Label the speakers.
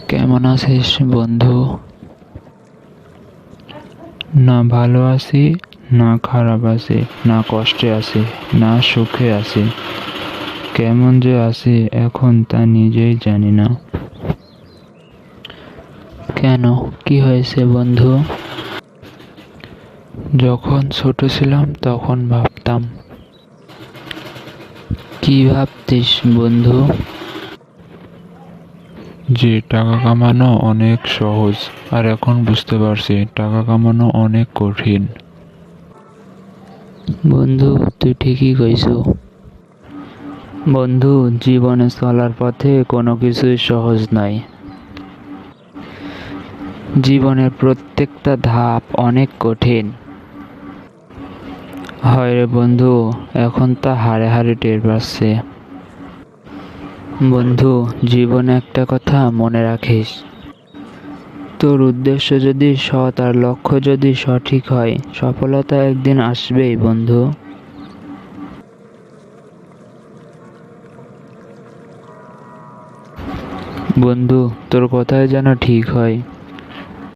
Speaker 1: কেমন আছিস বন্ধু? না ভালো আছি, না খারাপ আছি, না কষ্টে আছি, না সুখে আছি। কেমন যে আছি এখন তা নিজেই জানি না। কেন, কি হয়েছে বন্ধু? যখন ছোট ছিলাম তখন ভাবতাম। কি ভাবতিস বন্ধু?
Speaker 2: যে টাকা কামানো অনেক সহজ, আর এখন বুঝতে পারছি টাকা কামানো অনেক কঠিন।
Speaker 1: বন্ধু, তুই ঠিকই কইছো। বন্ধু, জীবনে চলার পথে কোনো কিছুই সহজ নয়। জীবনের প্রত্যেকটা ধাপ অনেক কঠিন হয় রে বন্ধু, এখন তা হাড়ে হাড়ে টের পাচ্ছে। বন্ধু, জীবনে একটা কথা মনে রাখিস। তোর উদ্দেশ্য যদি সৎ আর লক্ষ্য যদি সঠিক হয়, সফলতা একদিন আসবেই বন্ধু। বন্ধু, তোর কথাই যেন ঠিক হয়।